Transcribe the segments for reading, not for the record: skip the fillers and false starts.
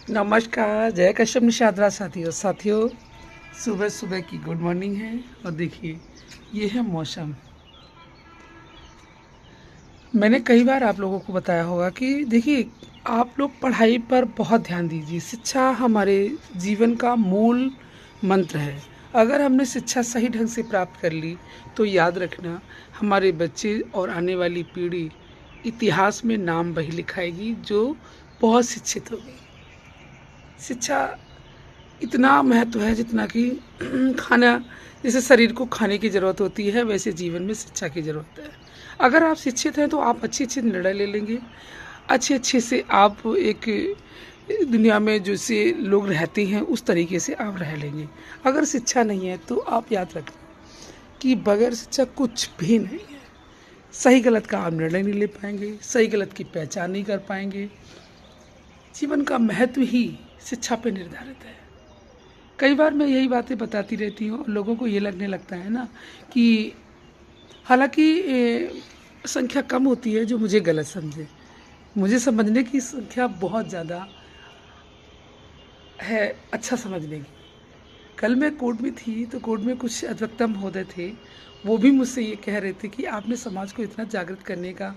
नमस्कार, जय कश्यप निषादरा साथियों। सुबह सुबह की गुड मॉर्निंग है और देखिए ये है मौसम। मैंने कई बार आप लोगों को बताया होगा कि देखिए आप लोग पढ़ाई पर बहुत ध्यान दीजिए। शिक्षा हमारे जीवन का मूल मंत्र है। अगर हमने शिक्षा सही ढंग से प्राप्त कर ली तो याद रखना हमारे बच्चे और आने वाली पीढ़ी इतिहास में नाम वही लिखाएगी जो बहुत शिक्षित होगी। शिक्षा इतना महत्व है जितना कि खाना, जैसे शरीर को खाने की ज़रूरत होती है वैसे जीवन में शिक्षा की ज़रूरत है। अगर आप शिक्षित हैं तो आप अच्छे अच्छे निर्णय ले लेंगे, अच्छे अच्छे से आप एक दुनिया में जैसे लोग रहते हैं उस तरीके से आप रह लेंगे। अगर शिक्षा नहीं है तो आप याद रखें कि बगैर शिक्षा कुछ भी नहीं है। सही गलत का आप निर्णय नहीं ले पाएंगे, सही गलत की पहचान नहीं कर पाएंगे। जीवन का महत्व ही शिक्षा पे निर्धारित है। कई बार मैं यही बातें बताती रहती हूँ और लोगों को ये लगने लगता है ना कि हालांकि संख्या कम होती है जो मुझे गलत समझे। मुझे समझने की संख्या बहुत ज़्यादा है, अच्छा समझने की। कल मैं कोर्ट में थी तो कोर्ट में कुछ अधिवक्ता महोदय थे, वो भी मुझसे ये कह रहे थे कि आपने समाज को इतना जागृत करने का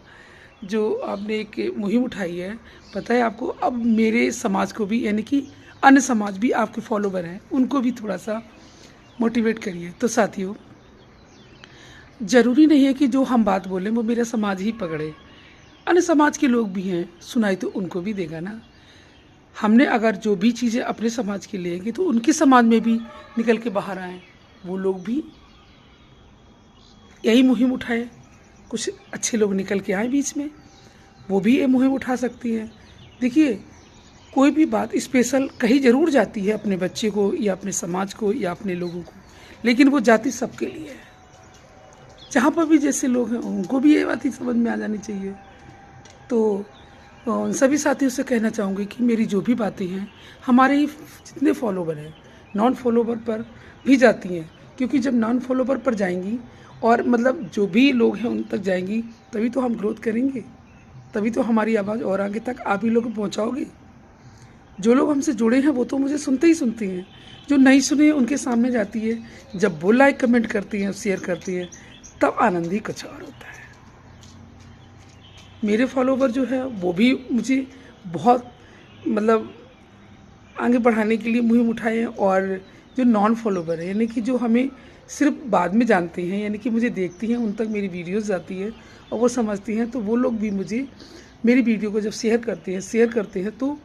जो आपने एक मुहिम उठाई है, पता है आपको, अब मेरे समाज को भी, यानी कि अन्य समाज भी आपके फॉलोवर हैं, उनको भी थोड़ा सा मोटिवेट करिए। तो साथियों, ज़रूरी नहीं है कि जो हम बात बोलें वो मेरा समाज ही पकड़े। अन्य समाज के लोग भी हैं, सुनाई तो उनको भी देगा ना। हमने अगर जो भी चीज़ें अपने समाज की लेंगे तो उनके समाज में भी निकल के बाहर आएँ, वो लोग भी यही मुहिम उठाएं। कुछ अच्छे लोग निकल के आए बीच में, वो भी ये मुहिम उठा सकती हैं। देखिए, कोई भी बात स्पेशल कहीं ज़रूर जाती है अपने बच्चे को या अपने समाज को या अपने लोगों को, लेकिन वो जाती सबके लिए है। जहाँ पर भी जैसे लोग हैं उनको भी ये बात ही समझ में आ जानी चाहिए। तो उन सभी साथियों से कहना चाहूँगी कि मेरी जो भी बातें हैं हमारे ही जितने फॉलोवर हैं नॉन फॉलोवर पर भी जाती हैं, क्योंकि जब नॉन फॉलोवर पर जाएंगी और मतलब जो भी लोग हैं उन तक जाएंगी तभी तो हम ग्रोथ करेंगे, तभी तो हमारी आवाज़ और आगे तक आप ही लोग पहुँचाओगे। जो लोग हमसे जुड़े हैं वो तो मुझे सुनते ही सुनते हैं, जो नहीं सुने उनके सामने जाती है, जब वो लाइक कमेंट करती हैं शेयर करती हैं तब आनंद ही कुछ और होता है। मेरे फॉलोवर जो है वो भी मुझे बहुत मतलब आगे बढ़ाने के लिए मुहिम उठाए हैं, और जो नॉन फॉलोवर है यानी कि जो हमें सिर्फ बाद में जानते हैं, यानी कि मुझे देखती हैं, उन तक मेरी वीडियोस जाती है और वो समझती हैं, तो वो लोग भी मुझे मेरी वीडियो को जब शेयर करते हैं तो